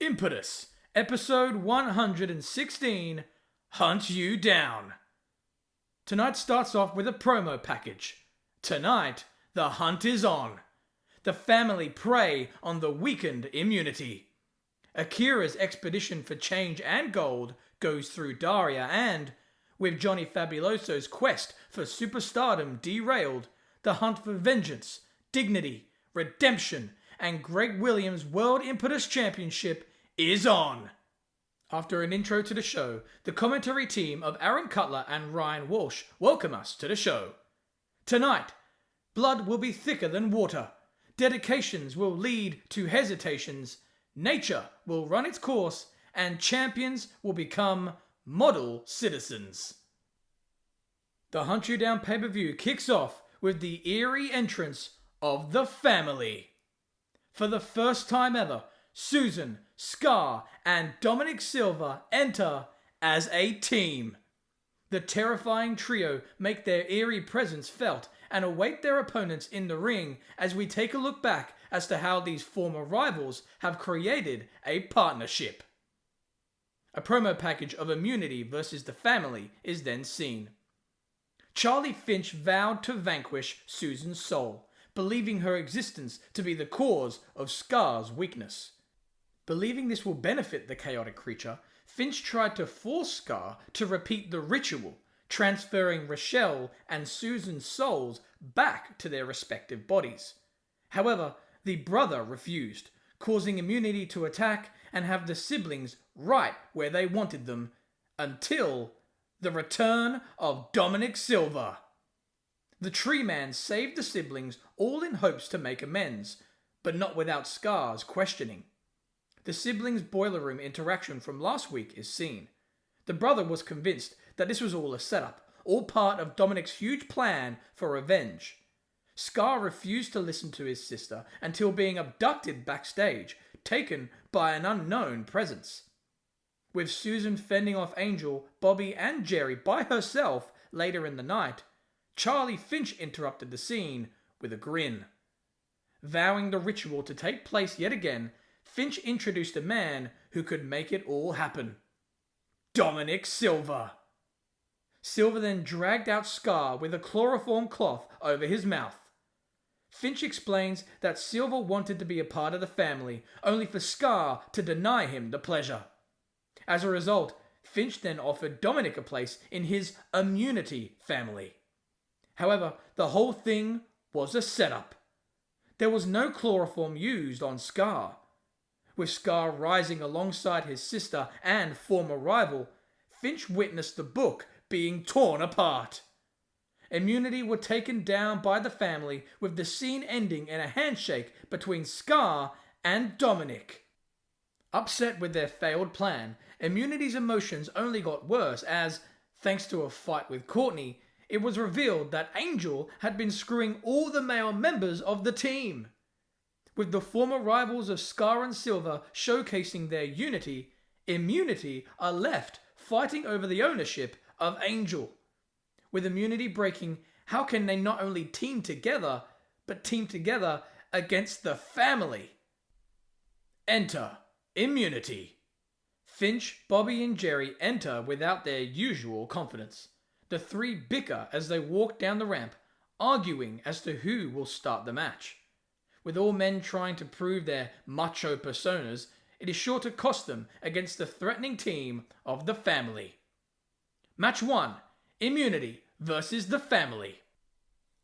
Impetus, episode 116, Hunt You Down. Tonight starts off with a promo package. Tonight, the hunt is on. The family prey on the weakened immunity. Akira's expedition for change and gold goes through Daria and, with Johnny Fabuloso's quest for superstardom derailed, the hunt for vengeance, dignity, redemption, and Greg Williams' World Impetus Championship is on. After an intro to the show, the commentary team of Aaron Cutler and Ryan Walsh welcome us to the show. Tonight, blood will be thicker than water. Dedications will lead to hesitations. Nature will run its course, and champions will become model citizens. The Hunt You Down pay-per-view kicks off with the eerie entrance of the family. For the first time ever, Susan, Scar, and Dominic Silva enter as a team. The terrifying trio make their eerie presence felt and await their opponents in the ring as we take a look back as to how these former rivals have created a partnership. A promo package of immunity versus the family is then seen. Charlie Finch vowed to vanquish Susan's soul, believing her existence to be the cause of Scar's weakness. Believing this will benefit the chaotic creature, Finch tried to force Scar to repeat the ritual, transferring Rochelle and Susan's souls back to their respective bodies. However, the brother refused, causing immunity to attack and have the siblings right where they wanted them, until the return of Dominic Silva. The Tree Man saved the siblings all in hopes to make amends, but not without Scar's questioning. The siblings' boiler room interaction from last week is seen. The brother was convinced that this was all a setup, all part of Dominic's huge plan for revenge. Scar refused to listen to his sister until being abducted backstage, taken by an unknown presence. With Susan fending off Angel, Bobby, and Jerry by herself later in the night, Charlie Finch interrupted the scene with a grin. Vowing the ritual to take place yet again, Finch introduced a man who could make it all happen. Dominic Silva. Silva then dragged out Scar with a chloroform cloth over his mouth. Finch explains that Silva wanted to be a part of the family, only for Scar to deny him the pleasure. As a result, Finch then offered Dominic a place in his immunity family. However, the whole thing was a setup. There was no chloroform used on Scar. With Scar rising alongside his sister and former rival, Finch witnessed the book being torn apart. Immunity were taken down by the family, with the scene ending in a handshake between Scar and Dominic. Upset with their failed plan, Immunity's emotions only got worse as, thanks to a fight with Courtney, it was revealed that Angel had been screwing all the male members of the team. With the former rivals of Scar and Silva showcasing their unity, Immunity are left fighting over the ownership of Angel. With Immunity breaking, how can they not only team together, but team together against the family? Enter Immunity. Finch, Bobby, and Jerry enter without their usual confidence. The three bicker as they walk down the ramp, arguing as to who will start the match. With all men trying to prove their macho personas, it is sure to cost them against the threatening team of the family. Match 1. Immunity versus the family.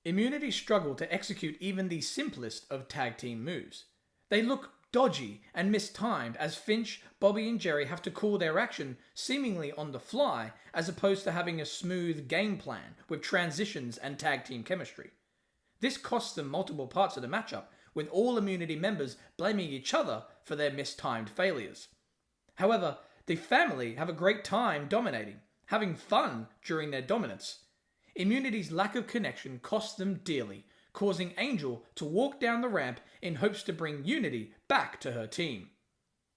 Immunity struggle to execute even the simplest of tag team moves. They look dodgy and mistimed as Finch, Bobby, and Jerry have to call their action seemingly on the fly as opposed to having a smooth game plan with transitions and tag team chemistry. This costs them multiple parts of the matchup, with all Immunity members blaming each other for their mistimed failures. However, the family have a great time dominating, having fun during their dominance. Immunity's lack of connection costs them dearly, causing Angel to walk down the ramp in hopes to bring Unity back to her team.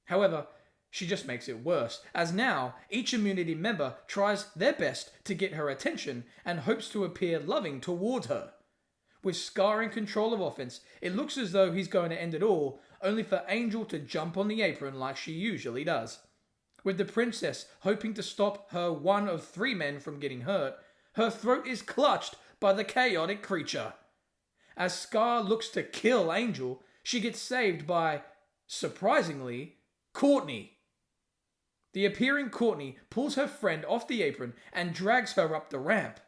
However, she just makes it worse, as now each Immunity member tries their best to get her attention and hopes to appear loving towards her. With Scar in control of offense, it looks as though he's going to end it all, only for Angel to jump on the apron like she usually does. With the princess hoping to stop her one of 3 men from getting hurt, her throat is clutched by the chaotic creature. As Scar looks to kill Angel, she gets saved by, surprisingly, Courtney. The appearing Courtney pulls her friend off the apron and drags her up the ramp.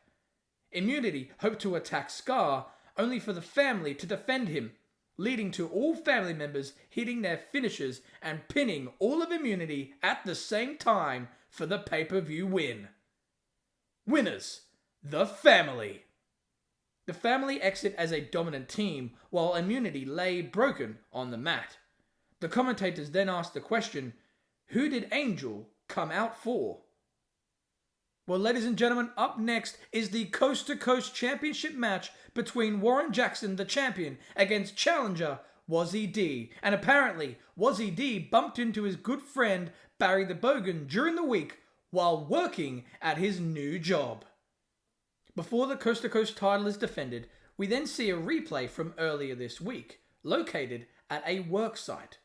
Immunity hope to attack Scar, only for the family to defend him, leading to all family members hitting their finishers and pinning all of Immunity at the same time for the pay-per-view win. Winners, the family. The family exit as a dominant team, while Immunity lay broken on the mat. The commentators then ask the question, who did Angel come out for? Well, ladies and gentlemen, up next is the Coast to Coast Championship match between Warren Jaxon, the champion, against challenger Wazzy D. And apparently, Wazzy D bumped into his good friend Barry The Bogan during the week while working at his new job. Before the Coast to Coast title is defended, we then see a replay from earlier this week, located at a work site.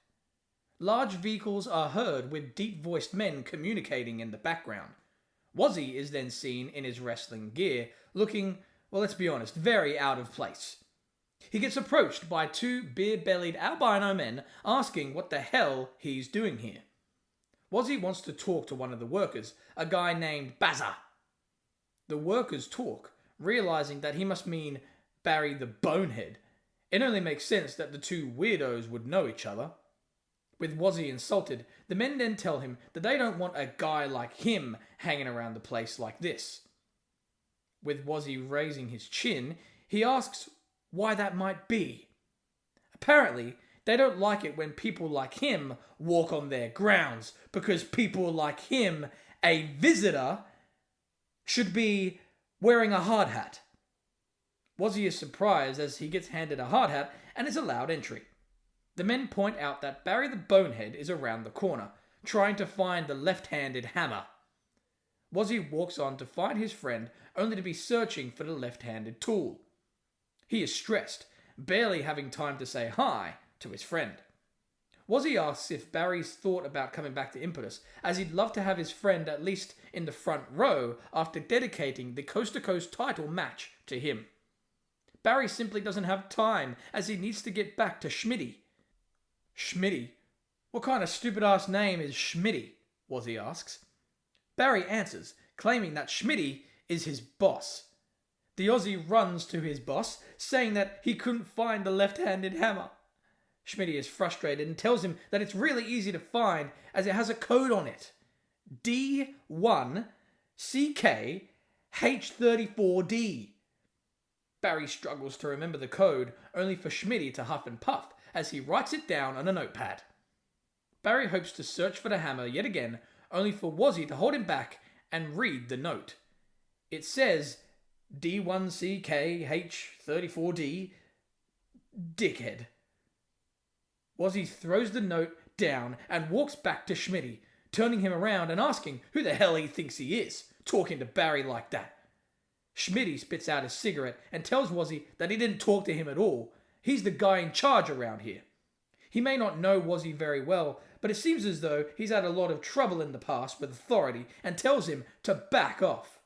Large vehicles are heard with deep-voiced men communicating in the background. Wazzy is then seen in his wrestling gear, looking, well, let's be honest, very out of place. He gets approached by 2 beer-bellied albino men asking what the hell he's doing here. Wazzy wants to talk to one of the workers, a guy named Bazza. The workers talk, realizing that he must mean Barry the Bonehead. It only makes sense that the 2 weirdos would know each other. With Wazzy insulted, the men then tell him that they don't want a guy like him hanging around the place like this. With Wazzy raising his chin, he asks why that might be. Apparently, they don't like it when people like him walk on their grounds, because people like him, a visitor, should be wearing a hard hat. Wazzy is surprised as he gets handed a hard hat and is allowed entry. The men point out that Barry the Bonehead is around the corner, trying to find the left-handed hammer. Wazzy walks on to find his friend, only to be searching for the left-handed tool. He is stressed, barely having time to say hi to his friend. Wazzy asks if Barry's thought about coming back to Impetus, as he'd love to have his friend at least in the front row after dedicating the Coast to Coast title match to him. Barry simply doesn't have time, as he needs to get back to Schmitty. Schmitty? What kind of stupid-ass name is Schmitty? Wazzy asks. Barry answers, claiming that Schmitty is his boss. The Aussie runs to his boss, saying that he couldn't find the left-handed hammer. Schmitty is frustrated and tells him that it's really easy to find, as it has a code on it. D1CKH34D. Barry struggles to remember the code, only for Schmitty to huff and puff, as he writes it down on a notepad. Barry hopes to search for the hammer yet again, only for Wazzy to hold him back and read the note. It says D1CKH34D, dickhead. Wazzy throws the note down and walks back to Schmitty, turning him around and asking who the hell he thinks he is, talking to Barry like that. Schmitty spits out his cigarette and tells Wazzy that he didn't talk to him at all. He's the guy in charge around here. He may not know Wazzy very well, but it seems as though he's had a lot of trouble in the past with authority and tells him to back off.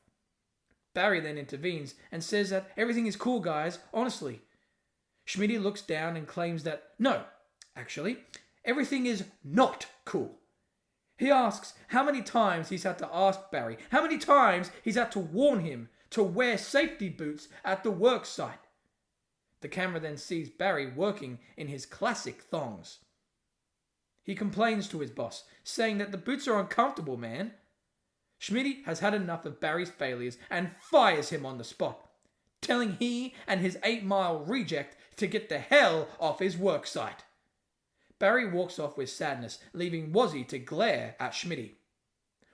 Barry then intervenes and says that everything is cool, guys, honestly. Schmitty looks down and claims that, no, actually, everything is not cool. He asks how many times he's had to ask Barry, how many times he's had to warn him to wear safety boots at the work site. The camera then sees Barry working in his classic thongs. He complains to his boss, saying that the boots are uncomfortable, man. Schmitty has had enough of Barry's failures and fires him on the spot, telling he and his 8-mile reject to get the hell off his work site. Barry walks off with sadness, leaving Wazzy to glare at Schmitty.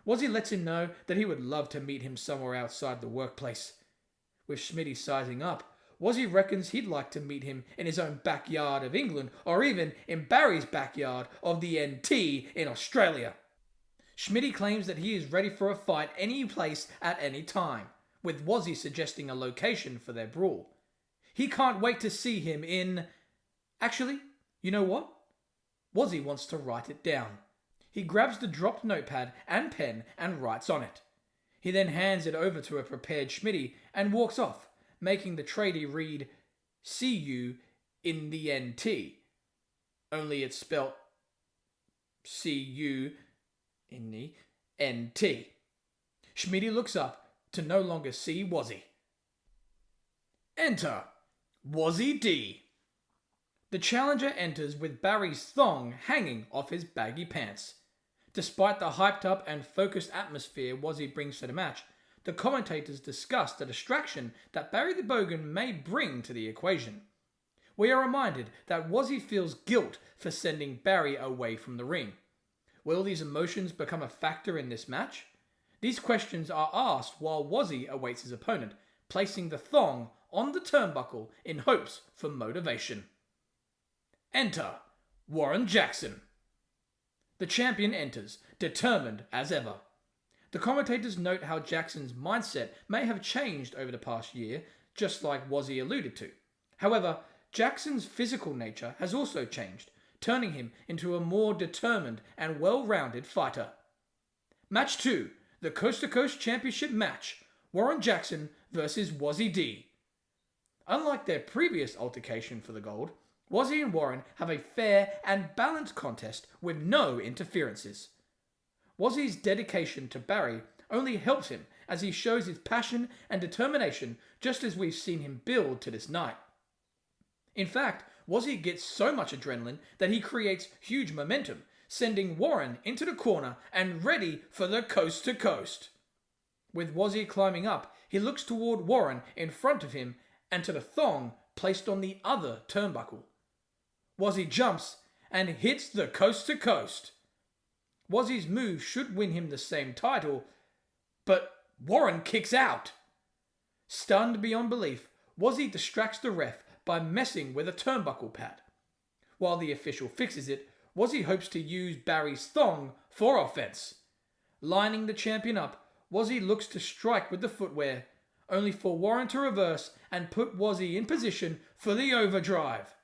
Wazzy lets him know that he would love to meet him somewhere outside the workplace. With Schmitty sizing up, Wazzy reckons he'd like to meet him in his own backyard of England, or even in Barry's backyard of the NT in Australia. Schmitty claims that he is ready for a fight any place at any time, with Wazzy suggesting a location for their brawl. He can't wait to see him in... Actually, you know what? Wazzy wants to write it down. He grabs the dropped notepad and pen and writes on it. He then hands it over to a prepared Schmitty and walks off, making the tradie read, "See you in the NT." Only it's spelt "See you in the NT." Schmitty looks up to no longer see Wazzy. Enter Wazzy D. The challenger enters with Barry's thong hanging off his baggy pants. Despite the hyped up and focused atmosphere Wazzy brings to the match, the commentators discuss the distraction that Barry The Bogan may bring to the equation. We are reminded that Wazzy feels guilt for sending Barry away from the ring. Will these emotions become a factor in this match? These questions are asked while Wazzy awaits his opponent, placing the thong on the turnbuckle in hopes for motivation. Enter Warren Jaxon. The champion enters, determined as ever. The commentators note how Jackson's mindset may have changed over the past year, just like Wazzy alluded to. However, Jackson's physical nature has also changed, turning him into a more determined and well-rounded fighter. Match 2, the Coast to Coast Championship match, Warren Jaxon versus Wazzy D. Unlike their previous altercation for the gold, Wazzy and Warren have a fair and balanced contest with no interferences. Wazzy's dedication to Barry only helps him as he shows his passion and determination just as we've seen him build to this night. In fact, Wazzy gets so much adrenaline that he creates huge momentum, sending Warren into the corner and ready for the coast to coast. With Wazzy climbing up, he looks toward Warren in front of him and to the thong placed on the other turnbuckle. Wazzy jumps and hits the coast to coast. Wazzy's move should win him the same title, but Warren kicks out. Stunned beyond belief, Wazzy distracts the ref by messing with a turnbuckle pad. While the official fixes it, Wazzy hopes to use Barry's thong for offense. Lining the champion up, Wazzy looks to strike with the footwear, only for Warren to reverse and put Wazzy in position for the overdrive.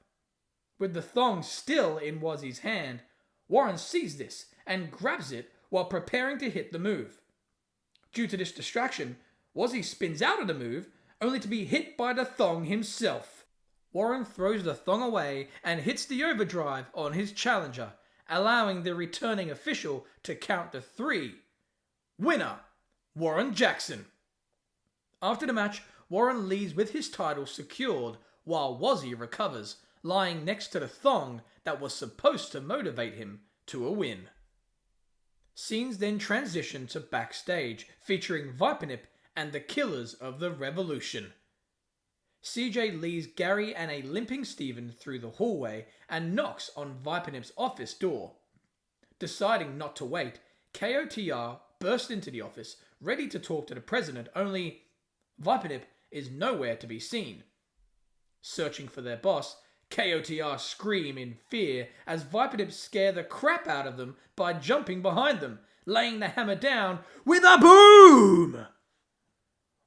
With the thong still in Wazzy's hand, Warren sees this and grabs it while preparing to hit the move. Due to this distraction, Wazzy spins out of the move, only to be hit by the thong himself. Warren throws the thong away and hits the overdrive on his challenger, allowing the returning official to count the 3. Winner, Warren Jaxon. After the match, Warren leaves with his title secured while Wazzy recovers, lying next to the thong that was supposed to motivate him to a win. Scenes then transition to backstage, featuring Vipernyp and the Killers of the Revolution. CJ leads Gary and a limping Steven through the hallway and knocks on Vipernyp's office door. Deciding not to wait, KOTR burst into the office, ready to talk to the president, only Vipernyp is nowhere to be seen. Searching for their boss, KOTR scream in fear as Vipernyp scare the crap out of them by jumping behind them, laying the hammer down with a boom!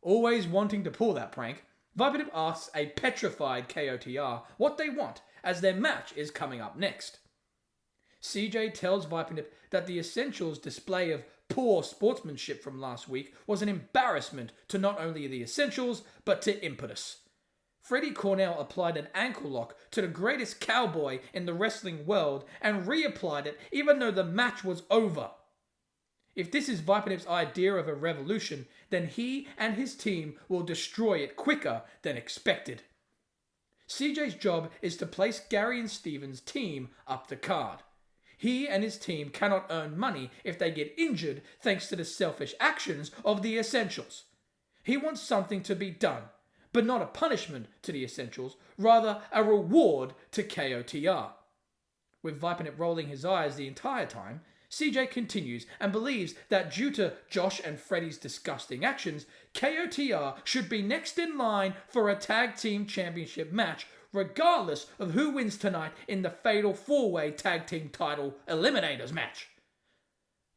Always wanting to pull that prank, Vipernyp asks a petrified KOTR what they want as their match is coming up next. CJ tells Vipernyp that the Essentials' display of poor sportsmanship from last week was an embarrassment to not only the Essentials but to Impetus. Freddie Cornell applied an ankle lock to the greatest cowboy in the wrestling world and reapplied it even though the match was over. If this is Vipernyp's idea of a revolution, then he and his team will destroy it quicker than expected. CJ's job is to place Gary and Steven's team up the card. He and his team cannot earn money if they get injured thanks to the selfish actions of the Essentials. He wants something to be done, but not a punishment to the Essentials, rather a reward to KOTR. With Vipernyp rolling his eyes the entire time, CJ continues and believes that due to Josh and Freddie's disgusting actions, KOTR should be next in line for a tag team championship match, regardless of who wins tonight in the fatal 4-way tag team title eliminators match.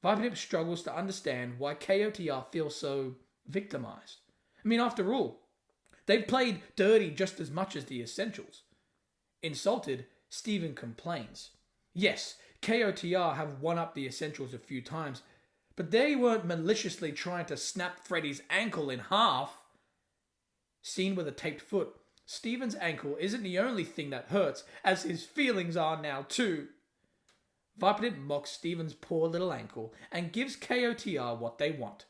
Vipernyp struggles to understand why KOTR feels so victimized. I mean, after all, they've played dirty just as much as the Essentials. Insulted, Steven complains. Yes, KOTR have won up the Essentials a few times, but they weren't maliciously trying to snap Freddy's ankle in half. Seen with a taped foot, Steven's ankle isn't the only thing that hurts, as his feelings are now too. Viper mocks Steven's poor little ankle and gives KOTR what they want.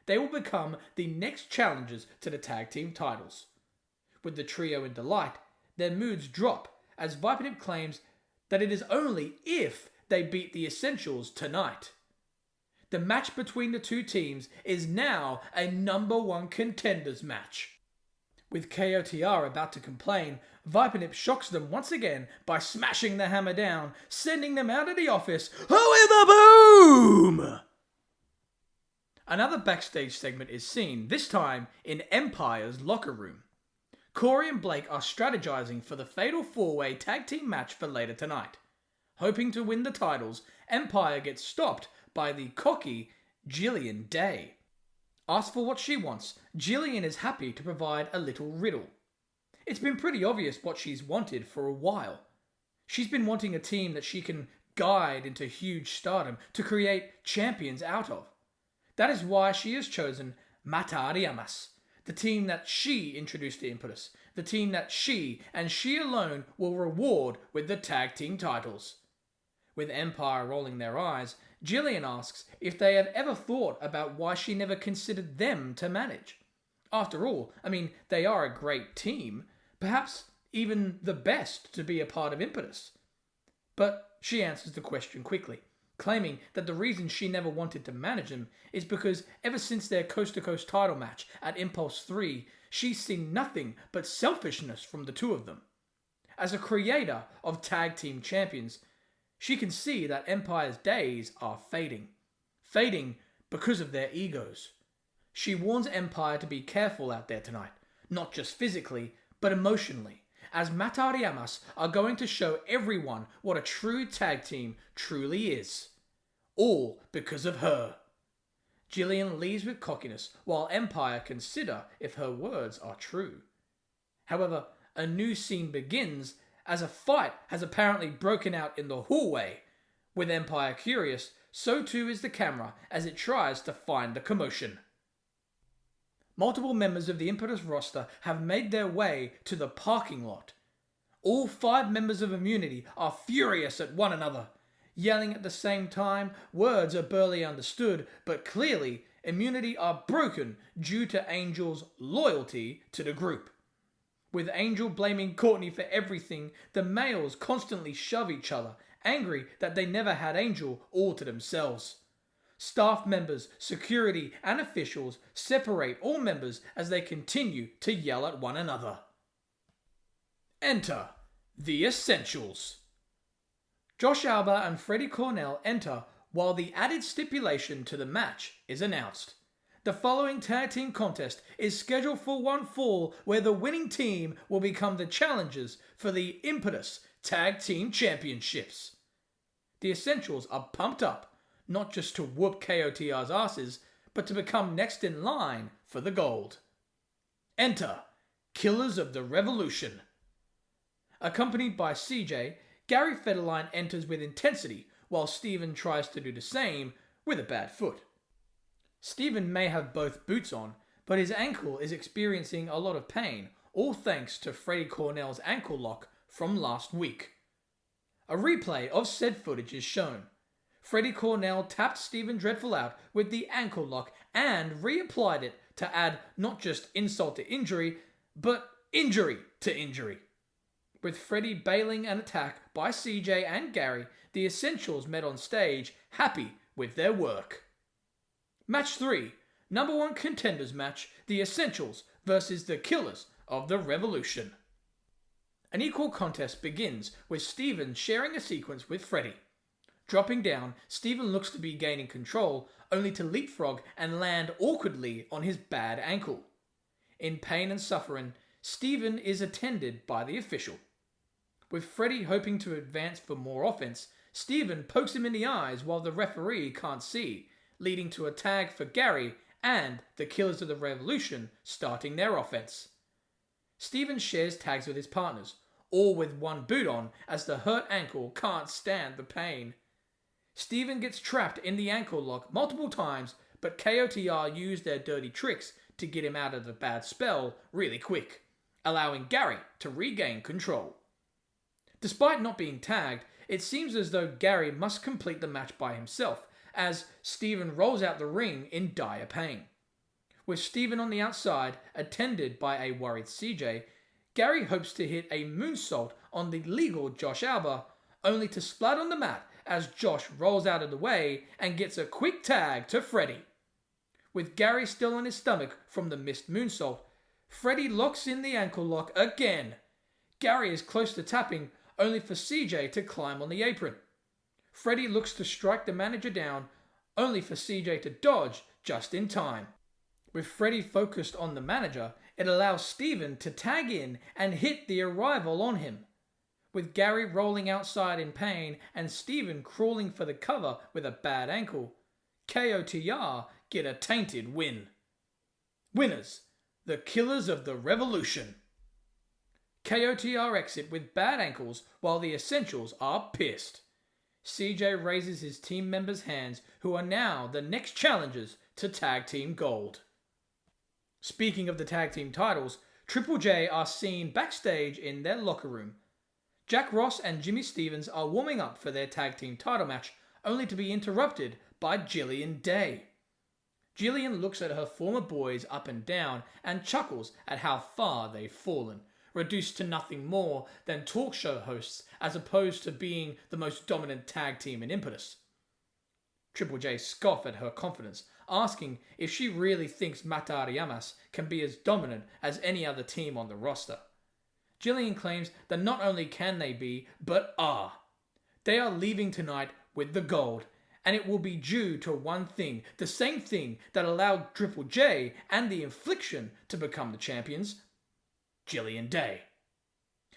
They will become the next challengers to the tag team titles. With the trio in delight, their moods drop as Viper claims that it is only if they beat the Essentials tonight. The match between the two teams is now a number one contenders match. With KOTR about to complain, Viper shocks them once again by smashing the hammer down, sending them out of the office. However, boom! Another backstage segment is seen, this time in Empire's locker room. Corey and Blake are strategizing for the Fatal 4-Way tag team match for later tonight. Hoping to win the titles, Empire gets stopped by the cocky Jillian Day. Asked for what she wants, Jillian is happy to provide a little riddle. It's been pretty obvious what she's wanted for a while. She's been wanting a team that she can guide into huge stardom to create champions out of. That is why she has chosen Matar Ilamas, the team that she introduced to Impetus, the team that she and she alone will reward with the tag team titles. With Empire rolling their eyes, Jillian asks if they have ever thought about why she never considered them to manage. After all, they are a great team, perhaps even the best to be a part of Impetus. But she answers the question quickly, claiming that the reason she never wanted to manage them is because ever since their coast-to-coast title match at Impulse 3, she's seen nothing but selfishness from the two of them. As a creator of tag team champions, she can see that Empire's days are fading. Fading because of their egos. She warns Empire to be careful out there tonight, not just physically, but emotionally, as Matar Ilamas are going to show everyone what a true tag team truly is. All because of her. Jillian leaves with cockiness, while Empire consider if her words are true. However, a new scene begins as a fight has apparently broken out in the hallway. With Empire curious, so too is the camera as it tries to find the commotion. Multiple members of the Impetus roster have made their way to the parking lot. All 5 members of Immunity are furious at one another. Yelling at the same time, words are barely understood, but clearly Immunity are broken due to Angel's loyalty to the group. With Angel blaming Courtney for everything, the males constantly shove each other, angry that they never had Angel all to themselves. Staff members, security, and officials separate all members as they continue to yell at one another. Enter the Essentials. Josh Alba and Freddie Cornell enter while the added stipulation to the match is announced. The following tag team contest is scheduled for one fall where the winning team will become the challengers for the Impetus Tag Team Championships. The Essentials are pumped up, not just to whoop KOTR's asses, but to become next in line for the gold. Enter Killers of the Revolution. Accompanied by CJ, Gary Federline enters with intensity while Steven tries to do the same with a bad foot. Steven may have both boots on, but his ankle is experiencing a lot of pain, all thanks to Freddie Cornell's ankle lock from last week. A replay of said footage is shown. Freddie Cornell tapped Steven Dreadful out with the ankle lock and reapplied it to add not just insult to injury, but injury to injury. With Freddie bailing an attack by CJ and Gary, the Essentials met on stage, happy with their work. Match 3, number 1 contenders match, the Essentials versus the Killers of the Revolution. An equal contest begins with Steven sharing a sequence with Freddie. Dropping down, Steven looks to be gaining control, only to leapfrog and land awkwardly on his bad ankle. In pain and suffering, Steven is attended by the official. With Freddie hoping to advance for more offense, Steven pokes him in the eyes while the referee can't see, leading to a tag for Gary and the Killers of the Revolution starting their offense. Steven shares tags with his partners, all with one boot on as the hurt ankle can't stand the pain. Steven gets trapped in the ankle lock multiple times, but KOTR use their dirty tricks to get him out of the bad spell really quick, allowing Gary to regain control. Despite not being tagged, it seems as though Gary must complete the match by himself, as Steven rolls out the ring in dire pain. With Steven on the outside, attended by a worried CJ, Gary hopes to hit a moonsault on the legal Josh Alba, only to splat on the mat as Josh rolls out of the way and gets a quick tag to Freddy. With Gary still on his stomach from the missed moonsault, Freddy locks in the ankle lock again. Gary is close to tapping, only for CJ to climb on the apron. Freddy looks to strike the manager down, only for CJ to dodge just in time. With Freddy focused on the manager, it allows Steven to tag in and hit the arrival on him. With Gary rolling outside in pain and Steven crawling for the cover with a bad ankle, KOTR get a tainted win. Winners, the Killers of the Revolution. KOTR exit with bad ankles while the Essentials are pissed. CJ raises his team members' hands, who are now the next challengers to Tag Team Gold. Speaking of the tag team titles, Triple J are seen backstage in their locker room. Jack Ross and Jimmy Stevens are warming up for their tag team title match, only to be interrupted by Jillian Day. Jillian looks at her former boys up and down and chuckles at how far they've fallen, reduced to nothing more than talk show hosts as opposed to being the most dominant tag team in Impetus. Triple J scoff at her confidence, asking if she really thinks Matar Ilamas can be as dominant as any other team on the roster. Jillian claims that not only can they be, but are. They are leaving tonight with the gold, and it will be due to one thing, the same thing that allowed Triple J and the Infliction to become the champions: Jillian Day.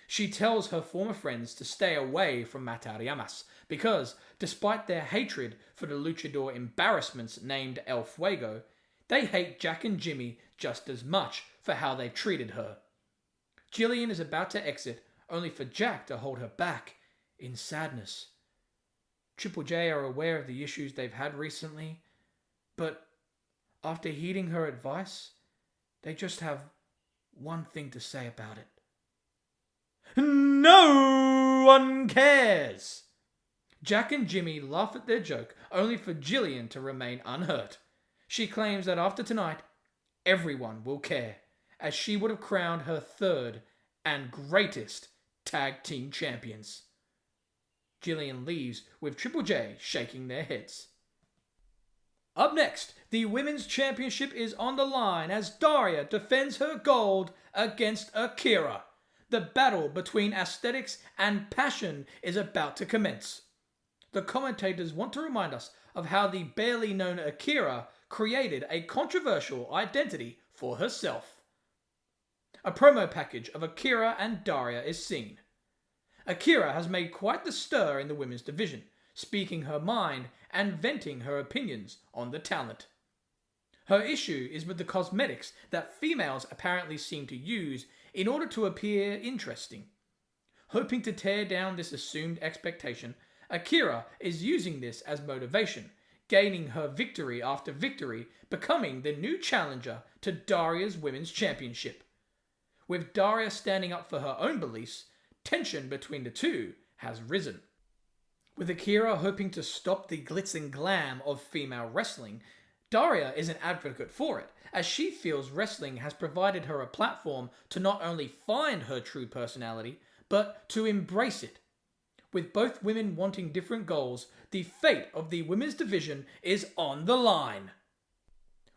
She tells her former friends to stay away from Matar Ilamas because, despite their hatred for the luchador embarrassments named El Fuego, they hate Jack and Jimmy just as much for how they treated her. Jillian is about to exit, only for Jack to hold her back in sadness. Triple J are aware of the issues they've had recently, but after heeding her advice, they just have one thing to say about it. No one cares! Jack and Jimmy laugh at their joke, only for Jillian to remain unhurt. She claims that after tonight, everyone will care, as she would have crowned her third and greatest tag team champions. Jillian leaves with Triple J shaking their heads. Up next, the Women's Championship is on the line as Daria defends her gold against Akira. The battle between aesthetics and passion is about to commence. The commentators want to remind us of how the barely known Akira created a controversial identity for herself. A promo package of Akira and Daria is seen. Akira has made quite the stir in the women's division, speaking her mind and venting her opinions on the talent. Her issue is with the cosmetics that females apparently seem to use in order to appear interesting. Hoping to tear down this assumed expectation, Akira is using this as motivation, gaining her victory after victory, becoming the new challenger to Daria's Women's Championship. With Daria standing up for her own beliefs, tension between the two has risen. With Akira hoping to stop the glitz and glam of female wrestling, Daria is an advocate for it, as she feels wrestling has provided her a platform to not only find her true personality, but to embrace it. With both women wanting different goals, the fate of the women's division is on the line.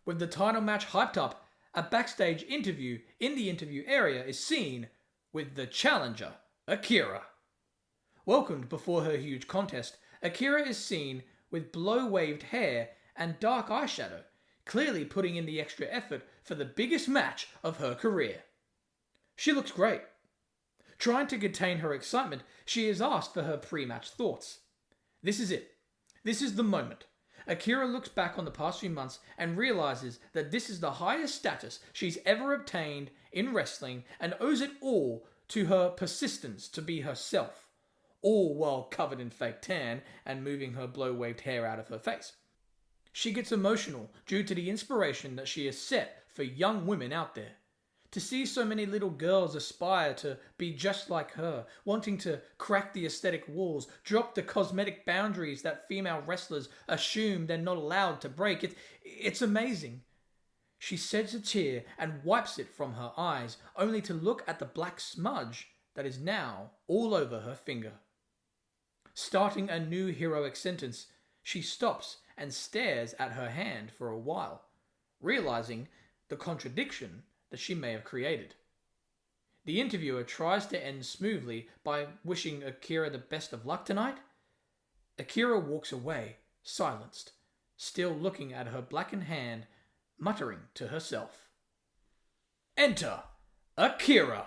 With the title match hyped up, a backstage interview in the interview area is seen with the challenger, Akira. Welcomed before her huge contest, Akira is seen with blow-waved hair and dark eyeshadow, clearly putting in the extra effort for the biggest match of her career. She looks great. Trying to contain her excitement, she is asked for her pre-match thoughts. This is it. This is the moment. Akira looks back on the past few months and realizes that this is the highest status she's ever obtained in wrestling and owes it all to her persistence to be herself, all while covered in fake tan and moving her blow-waved hair out of her face. She gets emotional due to the inspiration that she has set for young women out there. To see so many little girls aspire to be just like her, wanting to crack the aesthetic walls, drop the cosmetic boundaries that female wrestlers assume they're not allowed to break, it's amazing. She sheds a tear and wipes it from her eyes, only to look at the black smudge that is now all over her finger. Starting a new heroic sentence, she stops and stares at her hand for a while, realizing the contradiction that she may have created. The interviewer tries to end smoothly by wishing Akira the best of luck tonight. Akira walks away, silenced, still looking at her blackened hand, muttering to herself. Enter Akira!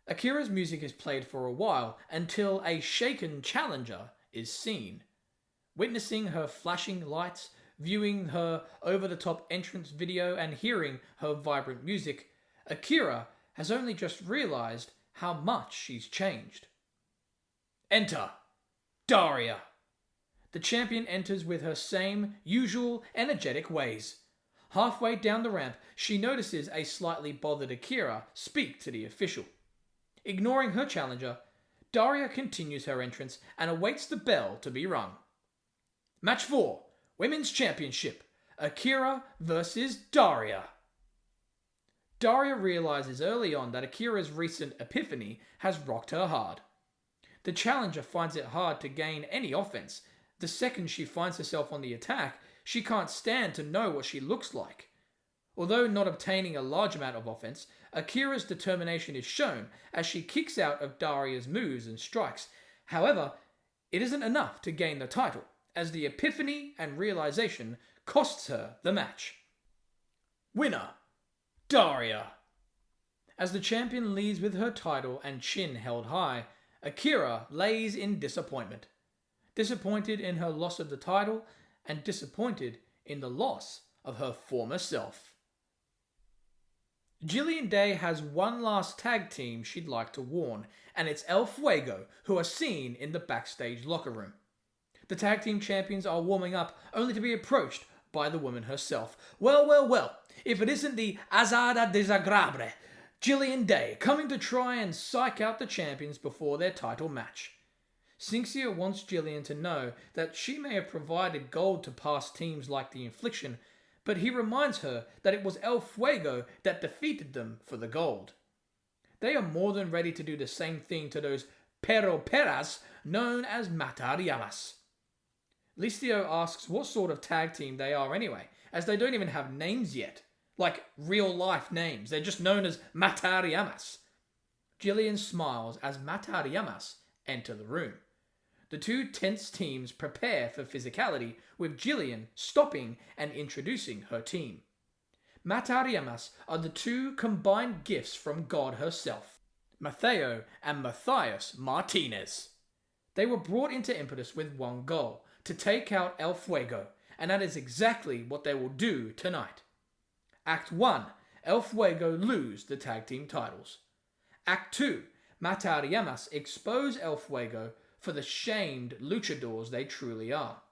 Akira's music is played for a while until a shaken challenger is seen. Witnessing her flashing lights, viewing her over-the-top entrance video and hearing her vibrant music, Akira has only just realized how much she's changed. Enter Daria. The champion enters with her same usual energetic ways. Halfway down the ramp, she notices a slightly bothered Akira speak to the official. Ignoring her challenger, Daria continues her entrance and awaits the bell to be rung. Match 4. Women's Championship, Akira versus Daria. Daria realizes early on that Akira's recent Epiphany has rocked her hard. The challenger finds it hard to gain any offense. The second she finds herself on the attack, she can't stand to know what she looks like. Although not obtaining a large amount of offense, Akira's determination is shown as she kicks out of Daria's moves and strikes. However, it isn't enough to gain the title, as the epiphany and realization costs her the match. Winner, Daria. As the champion leaves with her title and chin held high, Akira lays in disappointment. Disappointed in her loss of the title and disappointed in the loss of her former self. Jillian Day has one last tag team she'd like to warn, and it's El Fuego, who are seen in the backstage locker room. The tag team champions are warming up, only to be approached by the woman herself. Well, if it isn't the Azada Desagrable, Jillian Day, coming to try and psych out the champions before their title match. Sinxia wants Jillian to know that she may have provided gold to past teams like the Infliction, but he reminds her that it was El Fuego that defeated them for the gold. They are more than ready to do the same thing to those pero peras known as Matar Ilamas. Licio asks what sort of tag team they are anyway, as they don't even have names yet. Like real life names, they're just known as Matar Ilamas. Jillian smiles as Matar Ilamas enter the room. The two tense teams prepare for physicality, with Jillian stopping and introducing her team. Matar Ilamas are the two combined gifts from God herself, Mateo and Matthias Martinez. They were brought into Impetus with one goal, to take out El Fuego, and that is exactly what they will do tonight. Act 1, El Fuego lose the tag team titles. Act 2, Matar Ilamas expose El Fuego for the shamed luchadors they truly are.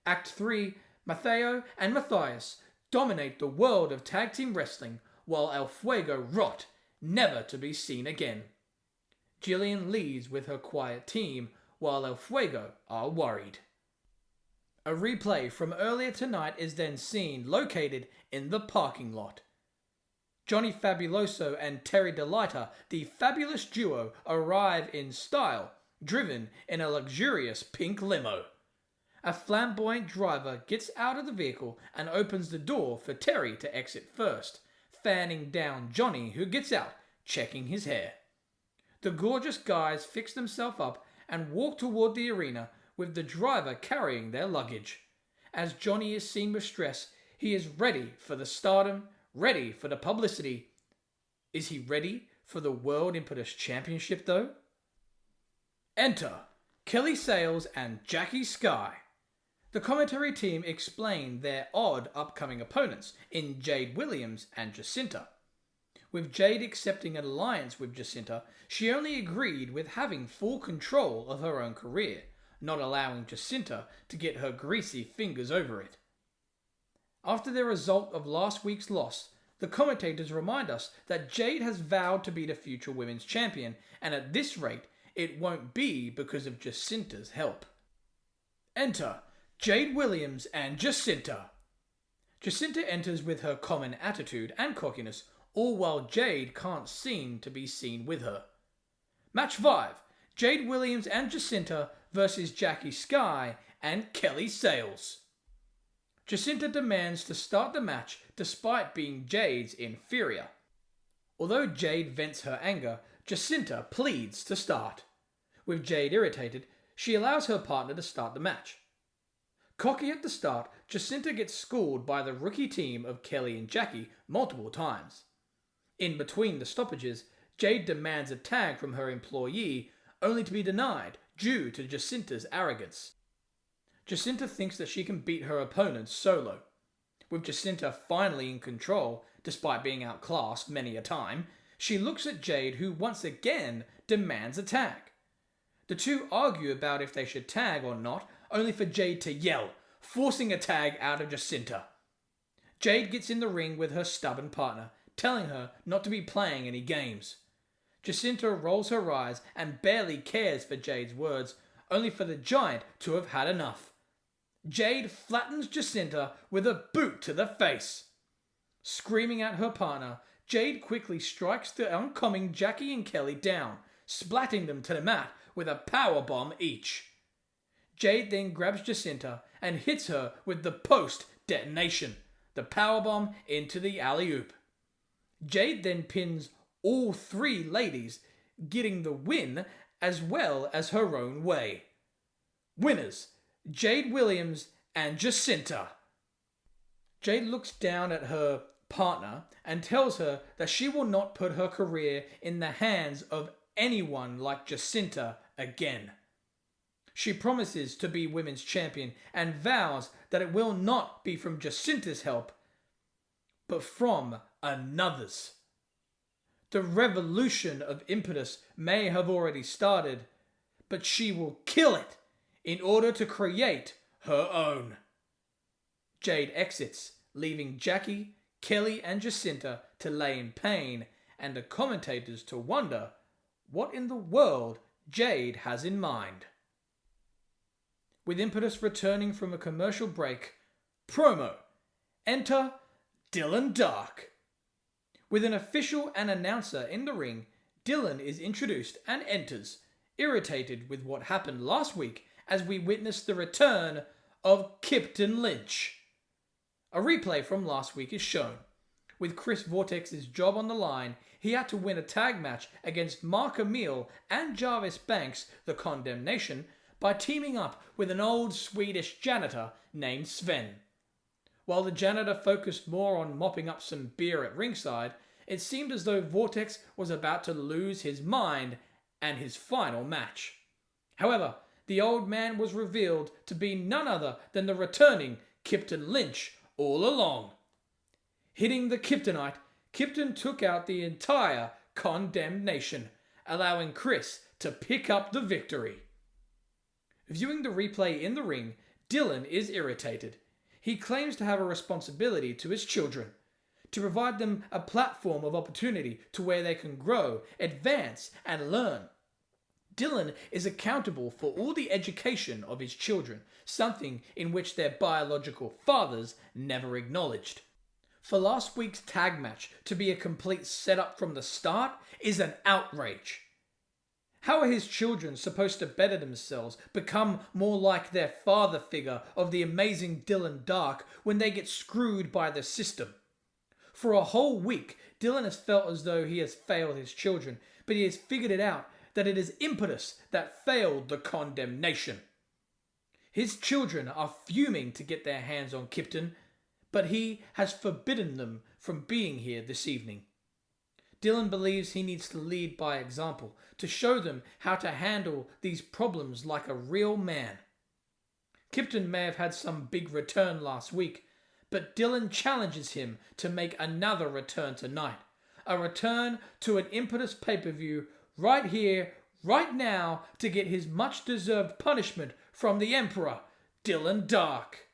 Act 3, Mateo and Matthias dominate the world of tag team wrestling while El Fuego rot, never to be seen again. Jillian leads with her quiet team while El Fuego are worried. A replay from earlier tonight is then seen located in the parking lot. Johnny Fabuloso and Terry Delita, the fabulous duo, arrive in style, driven in a luxurious pink limo. A flamboyant driver gets out of the vehicle and opens the door for Terry to exit first, fanning down Johnny, who gets out, checking his hair. The gorgeous guys fix themselves up and walk toward the arena, with the driver carrying their luggage. As Johnny is seen with stress, he is ready for the stardom, ready for the publicity. Is he ready for the World Impetus Championship though? Enter Kelly Sales and Jackie Sky. The commentary team explain their odd upcoming opponents in Jade Williams and Jacinta. With Jade accepting an alliance with Jacinta, she only agreed with having full control of her own career, not allowing Jacinta to get her greasy fingers over it. After the result of last week's loss, the commentators remind us that Jade has vowed to be the future women's champion, and at this rate, it won't be because of Jacinta's help. Enter Jade Williams and Jacinta. Jacinta enters with her common attitude and cockiness, all while Jade can't seem to be seen with her. Match 5. Jade Williams and Jacinta versus Jackie Sky and Kelly Sales. Jacinta demands to start the match despite being Jade's inferior. Although Jade vents her anger, Jacinta pleads to start. With Jade irritated, she allows her partner to start the match. Cocky at the start, Jacinta gets schooled by the rookie team of Kelly and Jackie multiple times. In between the stoppages, Jade demands a tag from her employee, only to be denied due to Jacinta's arrogance. Jacinta thinks that she can beat her opponents solo. With Jacinta finally in control, despite being outclassed many a time, she looks at Jade, who once again demands a tag. The two argue about if they should tag or not, only for Jade to yell, forcing a tag out of Jacinta. Jade gets in the ring with her stubborn partner, telling her not to be playing any games. Jacinta rolls her eyes and barely cares for Jade's words, only for the giant to have had enough. Jade flattens Jacinta with a boot to the face. Screaming at her partner, Jade quickly strikes the oncoming Jackie and Kelly down, splatting them to the mat with a powerbomb each. Jade then grabs Jacinta and hits her with the post detonation, the powerbomb into the alley-oop. Jade then pins all three ladies, getting the win as well as her own way. Winners, Jade Williams and Jacinta. Jade looks down at her partner and tells her that she will not put her career in the hands of anyone like Jacinta again. She promises to be women's champion and vows that it will not be from Jacinta's help, but from another's. The revolution of Impetus may have already started, but she will kill it in order to create her own. Jade exits, leaving Jackie, Kelly and Jacinta to lay in pain, and the commentators to wonder what in the world Jade has in mind. With Impetus returning from a commercial break, promo. Enter Dylan Dark. With an official and announcer in the ring, Dylan is introduced and enters, irritated with what happened last week as we witness the return of Kypton Lynch. A replay from last week is shown. With Chris Vortex's job on the line, he had to win a tag match against Mark Emil and Jarvis Banks, the Condemnation, by teaming up with an old Swedish janitor named Sven. While the janitor focused more on mopping up some beer at ringside, it seemed as though Vortex was about to lose his mind and his final match. However, the old man was revealed to be none other than the returning Kypton Lynch all along. Hitting the Kyptonite, Kypton took out the entire Condemnation, allowing Chris to pick up the victory. Viewing the replay in the ring, Dylan is irritated. He claims to have a responsibility to his children, to provide them a platform of opportunity to where they can grow, advance, and learn. Dylan is accountable for all the education of his children, something in which their biological fathers never acknowledged. For last week's tag match to be a complete setup from the start is an outrage. How are his children supposed to better themselves, become more like their father figure of the amazing Dylan Dark when they get screwed by the system? For a whole week, Dylan has felt as though he has failed his children, but he has figured it out that it is Impetus that failed the Condemnation. His children are fuming to get their hands on Kypton, but he has forbidden them from being here this evening. Dylan believes he needs to lead by example, to show them how to handle these problems like a real man. Kypton may have had some big return last week, but Dylan challenges him to make another return tonight, a return to an Impetus pay-per-view right here, right now, to get his much-deserved punishment from the Emperor, Dylan Dark.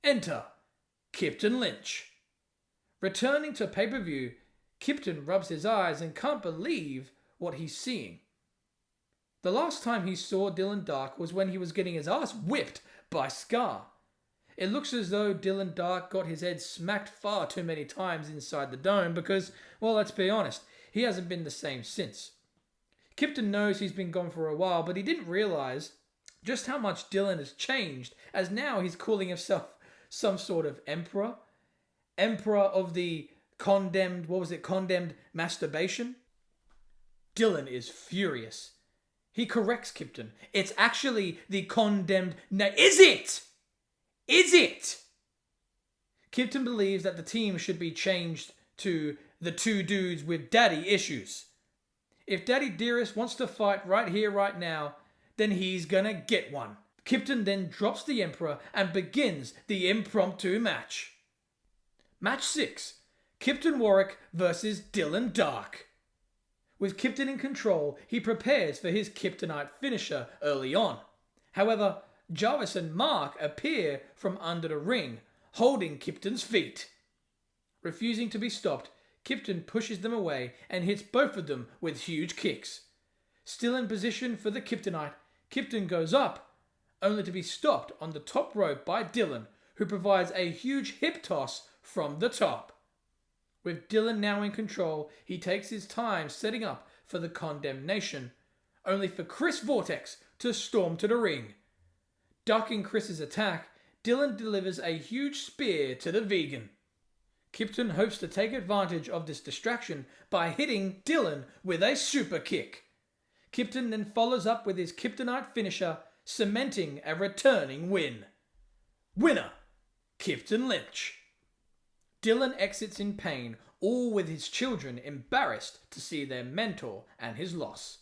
Enter Kypton Lynch. Returning to pay-per-view, Kypton rubs his eyes and can't believe what he's seeing. The last time he saw Dylan Dark was when he was getting his ass whipped by Scar. It looks as though Dylan Dark got his head smacked far too many times inside the dome because, well, let's be honest, he hasn't been the same since. Kypton knows he's been gone for a while, but he didn't realize just how much Dylan has changed, as now he's calling himself some sort of emperor. Emperor of the condemned masturbation? Dylan is furious. He corrects Kypton. It's actually the condemned... Is it? Is it? Kypton believes that the team should be changed to the two dudes with daddy issues. If Daddy Dearest wants to fight right here, right now, then he's gonna get one. Kypton then drops the Emperor and begins the impromptu match. Match 6. Kypton Warwick versus Dylan Dark. With Kypton in control, he prepares for his Kyptonite finisher early on. However, Jarvis and Mark appear from under the ring, holding Kypton's feet. Refusing to be stopped, Kypton pushes them away and hits both of them with huge kicks. Still in position for the Kyptonite, Kypton goes up, only to be stopped on the top rope by Dylan, who provides a huge hip toss from the top. With Dylan now in control, he takes his time setting up for the condemnation, only for Chris Vortex to storm to the ring. Ducking Chris's attack, Dylan delivers a huge spear to the vegan. Kypton hopes to take advantage of this distraction by hitting Dylan with a super kick. Kypton then follows up with his Kyptonite finisher, cementing a returning win. Winner, Kypton Lynch. Dylan exits in pain, all with his children embarrassed to see their mentor and his loss.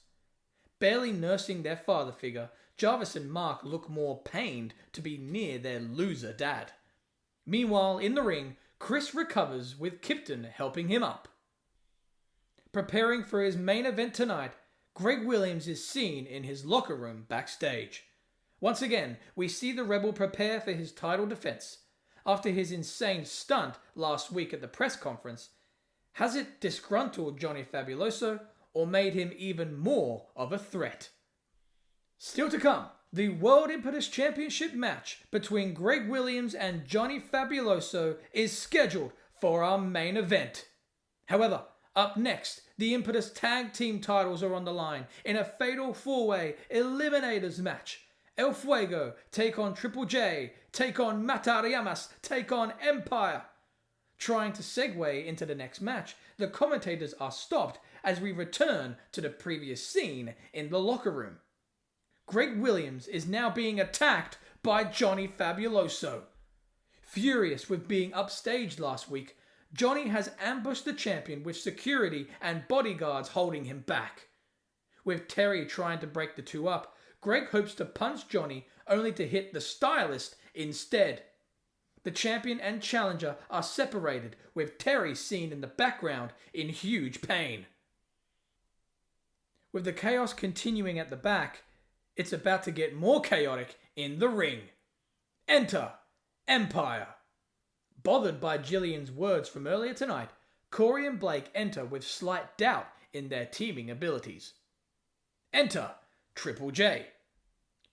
Barely nursing their father figure, Jarvis and Mark look more pained to be near their loser dad. Meanwhile, in the ring, Chris recovers with Kypton helping him up. Preparing for his main event tonight, Greg Williams is seen in his locker room backstage. Once again, we see the Rebel prepare for his title defense. After his insane stunt last week at the press conference, has it disgruntled Johnny Fabuloso or made him even more of a threat? Still to come, the World Impetus Championship match between Greg Williams and Johnny Fabuloso is scheduled for our main event. However, up next, the Impetus Tag Team titles are on the line in a fatal four-way Eliminators match. El Fuego take on Triple J, take on Matar Ilamas, take on Empire. Trying to segue into the next match, the commentators are stopped as we return to the previous scene in the locker room. Greg Williams is now being attacked by Johnny Fabuloso. Furious with being upstaged last week, Johnny has ambushed the champion with security and bodyguards holding him back. With Terry trying to break the two up, Greg hopes to punch Johnny only to hit the stylist instead. The champion and challenger are separated, with Terry seen in the background in huge pain. With the chaos continuing at the back, it's about to get more chaotic in the ring. Enter Empire. Bothered by Jillian's words from earlier tonight, Corey and Blake enter with slight doubt in their teaming abilities. Enter Triple J.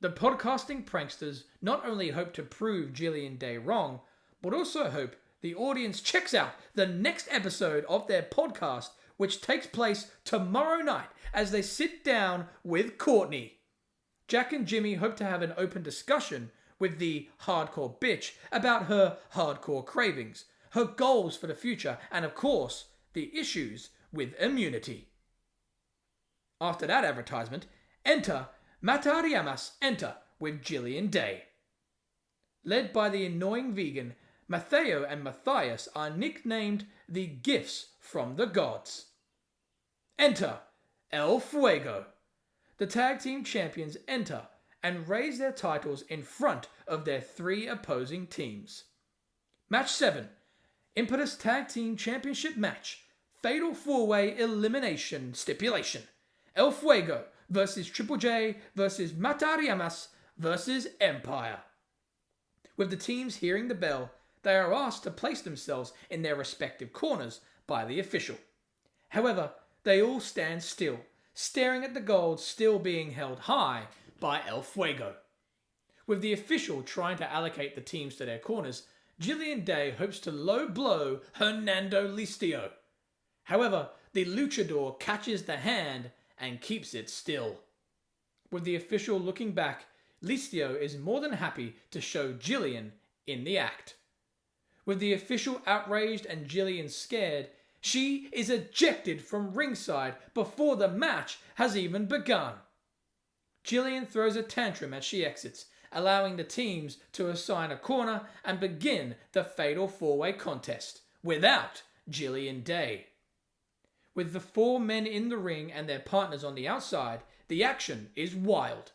The podcasting pranksters not only hope to prove Jillian Day wrong, but also hope the audience checks out the next episode of their podcast, which takes place tomorrow night as they sit down with Courtney. Jack and Jimmy hope to have an open discussion with the hardcore bitch about her hardcore cravings, her goals for the future, and of course, the issues with immunity. After that advertisement, enter Matar Ilamas with Jillian Day. Led by the annoying vegan, Mateo and Matthias are nicknamed the Gifts from the Gods. Enter El Fuego. The tag team champions enter and raise their titles in front of their three opposing teams. Match 7. Impetus Tag Team Championship match Fatal 4-Way Elimination Stipulation. El Fuego versus Triple J versus Matar Ilamas versus Empire. With the teams hearing the bell, they are asked to place themselves in their respective corners by the official. However, they all stand still, staring at the gold still being held high by El Fuego. With the official trying to allocate the teams to their corners, Jillian Day hopes to low blow Hernando Listio. However, the luchador catches the hand and keeps it still. With the official looking back, Listio is more than happy to show Jillian in the act. With the official outraged and Jillian scared, she is ejected from ringside before the match has even begun. Jillian throws a tantrum as she exits, allowing the teams to assign a corner and begin the fatal 4-way contest without Jillian Day. With the 4 men in the ring and their partners on the outside, the action is wild.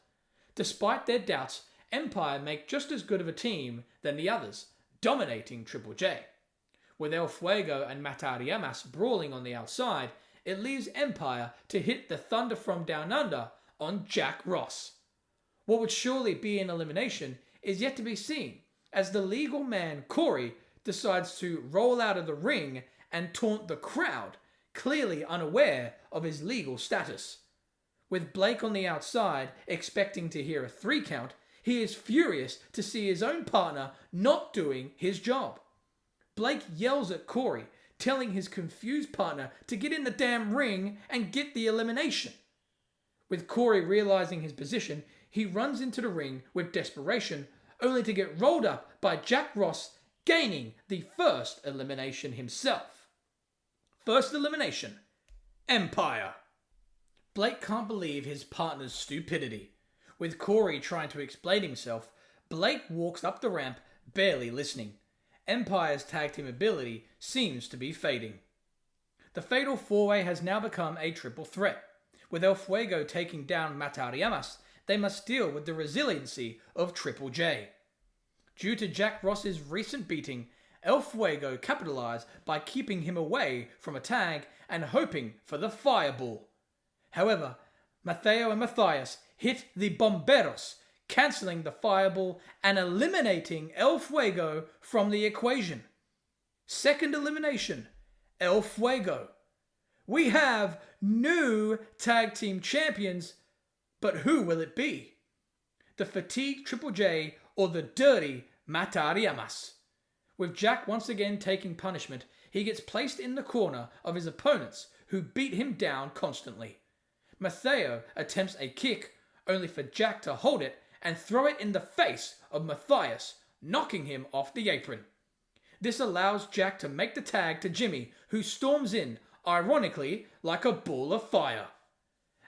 Despite their doubts, Empire make just as good of a team than the others, dominating Triple J. With El Fuego and Matar Ilamas brawling on the outside, it leaves Empire to hit the Thunder from Down Under on Jack Ross. What would surely be an elimination is yet to be seen, as the legal man Corey decides to roll out of the ring and taunt the crowd, clearly unaware of his legal status. With Blake on the outside, expecting to hear a 3 count, he is furious to see his own partner not doing his job. Blake yells at Corey, telling his confused partner to get in the damn ring and get the elimination. With Corey realizing his position, he runs into the ring with desperation, only to get rolled up by Jack Ross, gaining the first elimination himself. First elimination, Empire. Blake can't believe his partner's stupidity. With Corey trying to explain himself, Blake walks up the ramp, barely listening. Empire's tag team ability seems to be fading. The fatal 4-way has now become a triple threat. With El Fuego taking down Matar Ilamas, they must deal with the resiliency of Triple J. Due to Jack Ross's recent beating, El Fuego capitalized by keeping him away from a tag and hoping for the fireball. However, Mateo and Matthias hit the Bomberos, cancelling the fireball and eliminating El Fuego from the equation. Second elimination, El Fuego. We have new tag team champions, but who will it be? The fatigued Triple J or the dirty Matar Ilamas? With Jack once again taking punishment, he gets placed in the corner of his opponents who beat him down constantly. Mateo attempts a kick, only for Jack to hold it and throw it in the face of Matthias, knocking him off the apron. This allows Jack to make the tag to Jimmy, who storms in, ironically, like a ball of fire.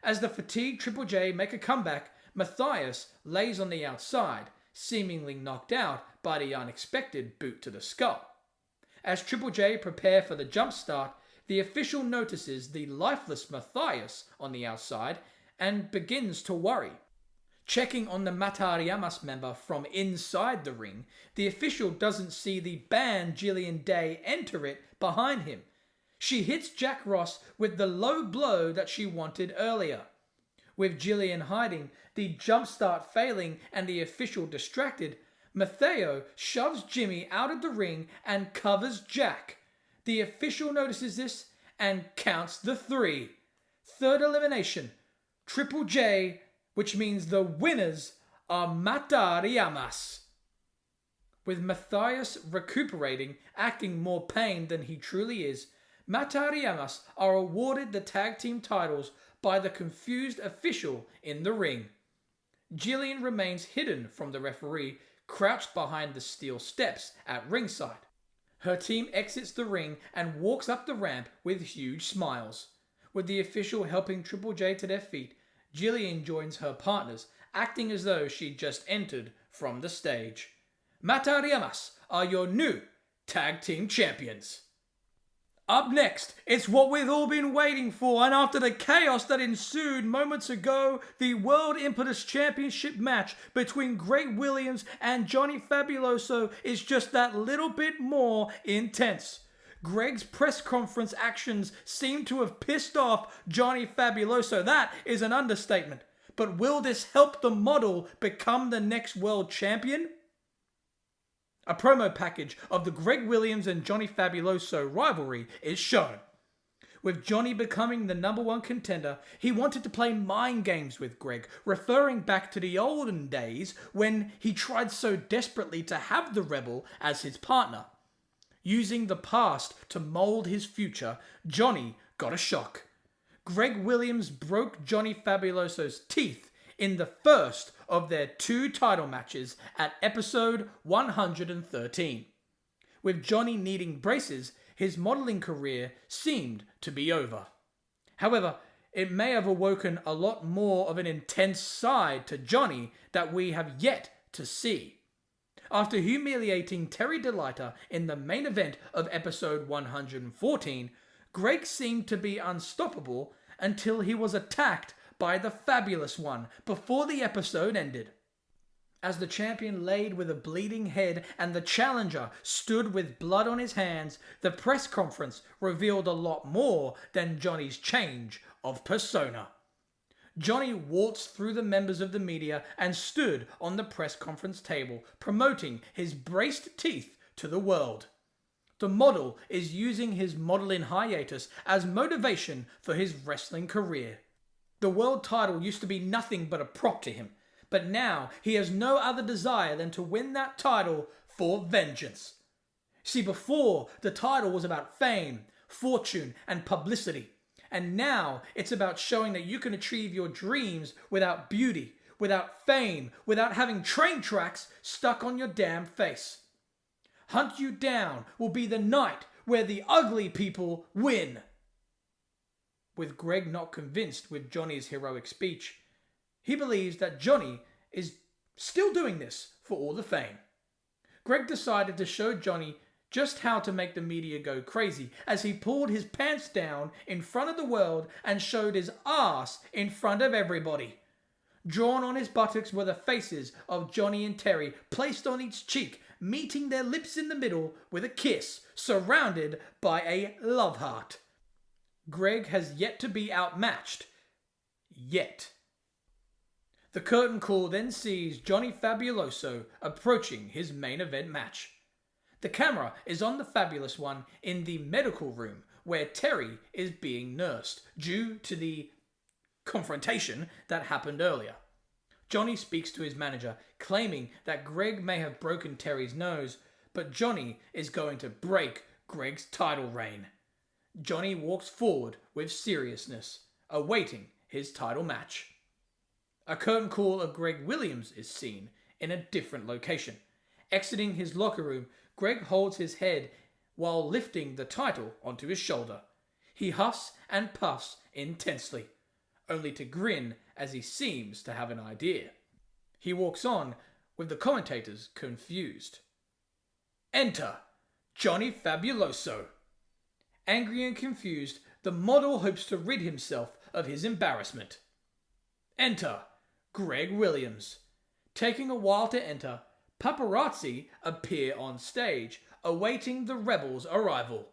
As the fatigued Triple J make a comeback, Matthias lays on the outside, seemingly knocked out by the unexpected boot to the skull. As Triple J prepare for the jump start, the official notices the lifeless Matthias on the outside and begins to worry. Checking on the Matar Ilamas member from inside the ring, the official doesn't see the banned Jillian Day enter it behind him. She hits Jack Ross with the low blow that she wanted earlier. With Jillian hiding, the jump start failing and the official distracted, Mateo shoves Jimmy out of the ring and covers Jack. The official notices this and counts the 3. Third elimination, Triple J, which means the winners are Matar Ilamas. With Matthias recuperating, acting more pain than he truly is, Matar Ilamas are awarded the tag team titles by the confused official in the ring. Jillian remains hidden from the referee, crouched behind the steel steps at ringside. Her team exits the ring and walks up the ramp with huge smiles. With the official helping Triple J to their feet, Jillian joins her partners, acting as though she'd just entered from the stage. Matar Ilamas are your new tag team champions. Up next, it's what we've all been waiting for, and after the chaos that ensued moments ago, the World Impetus Championship match between Great Williams and Johnny Fabuloso is just that little bit more intense. Greg's press conference actions seem to have pissed off Johnny Fabuloso. That is an understatement. But will this help the model become the next world champion? A promo package of the Greg Williams and Johnny Fabuloso rivalry is shown. With Johnny becoming the #1 contender, he wanted to play mind games with Greg, referring back to the olden days when he tried so desperately to have the Rebel as his partner. Using the past to mold his future, Johnny got a shock. Greg Williams broke Johnny Fabuloso's teeth in the first of their 2 title matches at episode 113. With Johnny needing braces, his modeling career seemed to be over. However, it may have awoken a lot more of an intense side to Johnny that we have yet to see. After humiliating Terry DeLita in the main event of episode 114, Greg seemed to be unstoppable until he was attacked by the Fabulous One before the episode ended. As the champion laid with a bleeding head and the challenger stood with blood on his hands, the press conference revealed a lot more than Johnny's change of persona. Johnny waltzed through the members of the media and stood on the press conference table, promoting his braced teeth to the world. The model is using his modeling hiatus as motivation for his wrestling career. The world title used to be nothing but a prop to him, but now he has no other desire than to win that title for vengeance. See, before, the title was about fame, fortune, and publicity. And now it's about showing that you can achieve your dreams without beauty, without fame, without having train tracks stuck on your damn face. Hunt You Down will be the night where the ugly people win. With Greg not convinced with Johnny's heroic speech, he believes that Johnny is still doing this for all the fame. Greg decided to show Johnny just how to make the media go crazy as he pulled his pants down in front of the world and showed his ass in front of everybody. Drawn on his buttocks were the faces of Johnny and Terry, placed on each cheek, meeting their lips in the middle with a kiss, surrounded by a love heart. Greg has yet to be outmatched. Yet. The curtain call then sees Johnny Fabuloso approaching his main event match. The camera is on the Fabulous One in the medical room where Terry is being nursed due to the confrontation that happened earlier. Johnny speaks to his manager, claiming that Greg may have broken Terry's nose, but Johnny is going to break Greg's title reign. Johnny walks forward with seriousness, awaiting his title match. A curtain call of Greg Williams is seen in a different location. Exiting his locker room, Greg holds his head while lifting the title onto his shoulder. He huffs and puffs intensely, only to grin as he seems to have an idea. He walks on, with the commentators confused. Enter Johnny Fabuloso. Angry and confused, the model hopes to rid himself of his embarrassment. Enter Greg Williams. Taking a while to enter, paparazzi appear on stage, awaiting the Rebel's arrival.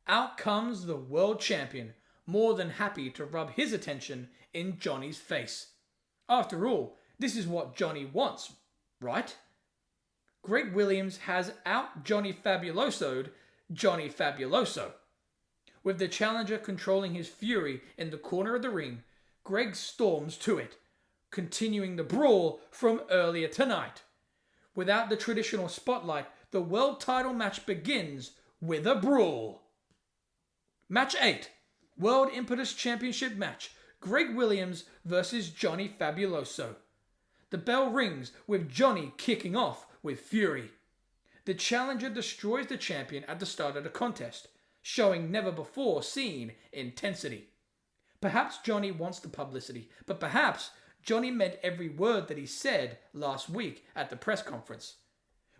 Out comes the world champion, more than happy to rub his attention in Johnny's face. After all, this is what Johnny wants, right? Greg Williams has out Johnny Fabuloso'd Johnny Fabuloso. With the challenger controlling his fury in the corner of the ring, Greg storms to it, continuing the brawl from earlier tonight. Without the traditional spotlight, the world title match begins with a brawl. Match 8. World Impetus Championship match. Greg Williams versus Johnny Fabuloso. The bell rings with Johnny kicking off with fury. The challenger destroys the champion at the start of the contest, showing never before seen intensity. Perhaps Johnny wants the publicity, but perhaps Johnny meant every word that he said last week at the press conference.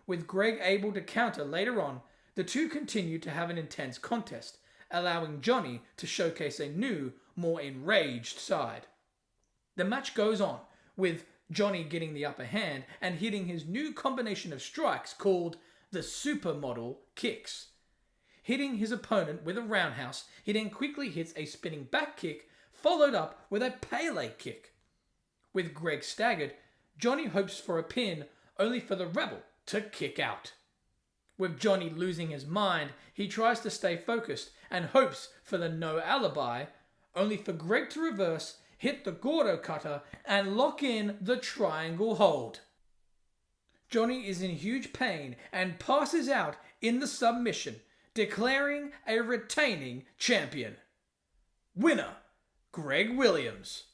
With Greg able to counter later on, the two continue to have an intense contest, allowing Johnny to showcase a new, more enraged side. The match goes on, with Johnny getting the upper hand and hitting his new combination of strikes called the supermodel kicks. hitting his opponent with a roundhouse. He then quickly hits a spinning back kick, followed up with a Pele kick. With Greg staggered, Johnny hopes for a pin, only for the Rebel to kick out. With Johnny losing his mind, he tries to stay focused and hopes for the no alibi, only for Greg to reverse, hit the Gordo cutter, and lock in the triangle hold. Johnny is in huge pain and passes out in the submission, declaring a retaining champion. Winner, Greg Williams.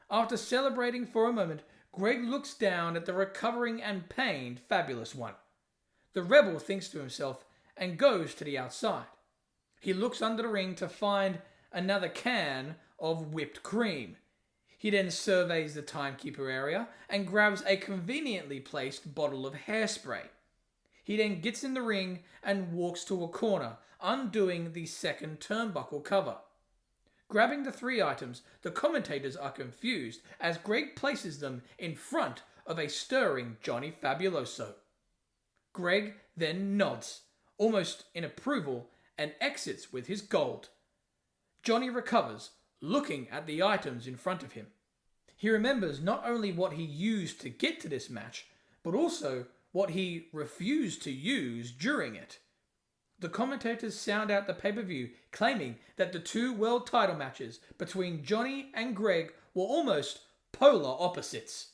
After celebrating for a moment, Greg looks down at the recovering and pained Fabulous One. The Rebel thinks to himself and goes to the outside. He looks under the ring to find another can of whipped cream. He then surveys the timekeeper area and grabs a conveniently placed bottle of hairspray. He then gets in the ring and walks to a corner, undoing the second turnbuckle cover. Grabbing the 3 items, the commentators are confused as Greg places them in front of a stirring Johnny Fabuloso. Greg then nods, almost in approval, and exits with his gold. Johnny recovers, looking at the items in front of him. He remembers not only what he used to get to this match, but also what he refused to use during it. The commentators sound out the pay-per-view, claiming that the 2 world title matches between Johnny and Greg were almost polar opposites.